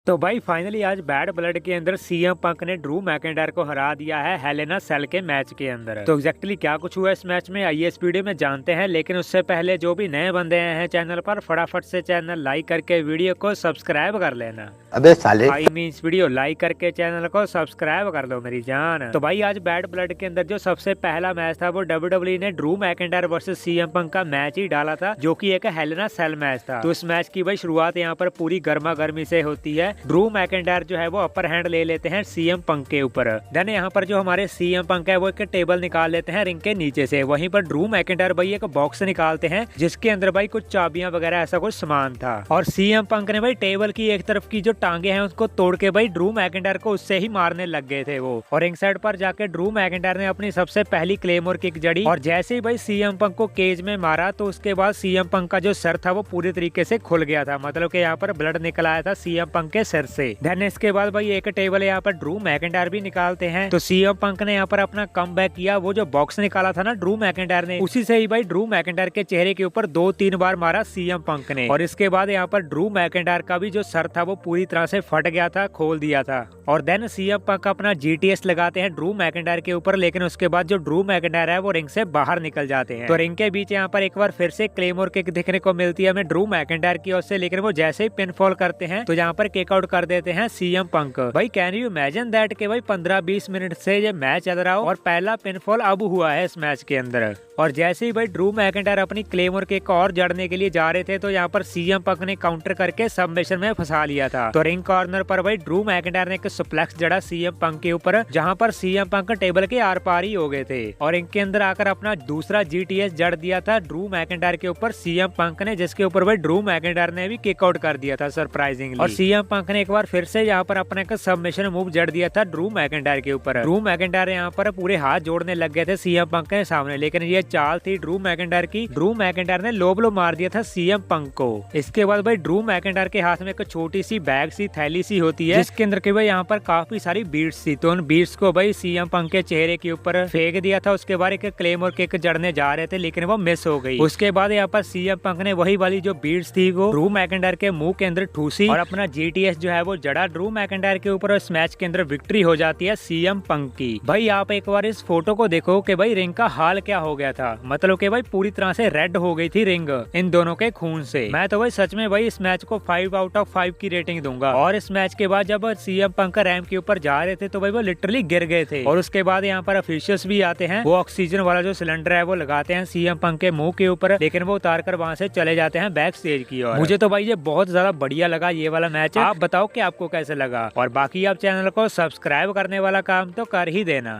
तो भाई फाइनली आज बैड ब्लड के अंदर सीएम पंक ने ड्रू मैकेंटायर को हरा दिया है हेलेना सेल के मैच के अंदर। तो एग्जैक्टली क्या कुछ हुआ इस मैच में आइए इस वीडियो में जानते हैं, लेकिन उससे पहले जो भी नए बंदे आए हैं चैनल पर फटाफट से चैनल लाइक करके वीडियो को सब्सक्राइब कर लेना। अबे साले आई मीन्स वीडियो लाइक करके चैनल को सब्सक्राइब कर दो मेरी जान। तो भाई आज बैड ब्लड के अंदर जो सबसे पहला मैच था वो WWE ने Drew McIntyre versus CM Punk का मैच ही डाला था, जो कि एक हेलेना सेल मैच था। तो इस मैच की भाई शुरुआत यहाँ पर पूरी गर्मा गर्मी से होती है। ड्रू मैकेंटायर जो है वो अपर हैंड ले लेते हैं सीएम पंक के ऊपर। देन यहाँ पर जो हमारे सीएम पंक है वो एक टेबल निकाल लेते हैं रिंग के नीचे से। वहीं पर ड्रू मैकेंटायर भाई एक बॉक्स निकालते हैं जिसके अंदर भाई कुछ चाबियां वगैरह ऐसा कुछ सामान था। और सीएम पंक ने भाई टेबल की एक तरफ की जो टांगे हैं उसको तोड़ के भाई ड्रू मैकेंटायर को उससे ही मारने लग गए थे वो। और रिंग साइड पर जाके ड्रू मैकेंटायर ने अपनी सबसे पहली क्लेमोर किक जड़ी और जैसे ही भाई सीएम पंक को केज में मारा तो उसके बाद सीएम पंक का जो सर था वो पूरी तरीके से खुल गया था, मतलब कि यहाँ पर ब्लड निकल आया था सीएम पंक के सर से। देन इसके बाद भाई एक टेबल यहाँ पर ड्रू मैकेंटायर भी निकालते हैं। तो सीएम पंक ने यहाँ पर अपना कमबैक किया। वो जो बॉक्स निकाला था ना ड्रू मैकेंटायर ने, उसी से ही भाई ड्रू मैकेंटायर के चेहरे के ऊपर 2-3 बार मारा सीएम पंक ने। और इसके बाद यहाँ पर ड्रू मैकेंटायर का भी जो सर था वो पूरी तरह से फट गया था, खोल दिया था। और देन सीएम पंक अपना जीटीएस लगाते हैं ड्रू मैकेंटायर के ऊपर, लेकिन उसके बाद जो ड्रू मैकेंटायर है वो रिंग से बाहर निकल जाते हैं। तो रिंग के बीच यहाँ पर एक बार फिर से क्लेमोर किक दिखने को मिलती है हमें ड्रू मैकेंटायर की ओर से, लेकिन वो जैसे ही पिन फॉल करते हैं तो यहाँ पर किक आउट कर देते हैं सीएम पंक। भाई कैन यू इमेजिन दैट कि भाई 15-20 मिनट से ये मैच चल रहा हो और पहला पिन फॉल अब हुआ है इस मैच के अंदर। और जैसे ही भाई ड्रू मैकेंटायर अपनी क्लेमोर किक और जड़ने के लिए जा रहे थे तो यहाँ पर सीएम पंक ने काउंटर करके सबमिशन में फंसा लिया था। तो रिंग कॉर्नर पर भाई ड्रू मैकेंटायर ने एक सुप्लेक्स जड़ा सीएम पंक के ऊपर, जहाँ पर सीएम पंक टेबल के आर पार ही हो गए थे। और रिंग के अंदर आकर अपना दूसरा जीटीएस जड़ दिया था ड्रू मैकेंटायर के ऊपर सीएम पंक ने, जिसके ऊपर भाई ड्रू मैकेंटायर ने भी किक आउट कर दिया था सरप्राइजिंगली। और सीएम पंक ने एक बार फिर से यहाँ पर अपने एक सबमिशन मूव जड़ दिया था ड्रू मैकेंटायर के ऊपर। ड्रू मैकेंटायर यहाँ पर पूरे हाथ जोड़ने लग गए थे सीएम पंक के सामने, लेकिन ये चाल थी ड्रू मैकेंटायर की। ड्रू मैकेंटायर ने लो ब्लो मार दिया था सीएम पंक को। इसके बाद भाई ड्रू मैकेंटायर के हाथ में एक छोटी सी बैग सी थैली सी होती है जिसके अंदर के भाई यहाँ पर काफी सारी बीड्स थी। तो उन बीड्स को भाई सीएम पंक के चेहरे के ऊपर फेंक दिया था। उसके बाद एक क्लेमोर किक जड़ने जा रहे थे लेकिन वो मिस हो गई। उसके बाद यहाँ पर सीएम पंक ने वही वाली जो बीड्स थी वो ड्रू मैकेंटायर के मुंह के अंदर ठूसी और अपना जीटीएस जो है वो जड़ा ड्रू मैकेंटायर के ऊपर। इस मैच के अंदर विक्ट्री हो जाती है सीएम पंक की। भाई आप एक बार इस फोटो को देखो कि भाई रिंग का हाल क्या हो गया था, मतलब कि भाई पूरी तरह से रेड हो गई थी रिंग इन दोनों के खून से। मैं तो भाई सच में भाई इस मैच को 5/5 की रेटिंग दूंगा। और इस मैच के बाद जब सीएम पंक रैंप के ऊपर जा रहे थे तो भाई वो लिटरली गिर गए थे। और उसके बाद यहाँ पर ऑफिशियल्स भी आते हैं, वो ऑक्सीजन वाला जो सिलेंडर है वो लगाते हैं सीएम पंक के मुंह के ऊपर, लेकिन वो उतार कर वहाँ से चले जाते हैं बैक स्टेज की ओर। मुझे तो भाई ये बहुत ज्यादा बढ़िया लगा ये वाला मैच। आप बताओ कि आपको कैसे लगा, और बाकी आप चैनल को सब्सक्राइब करने वाला काम तो कर ही देना।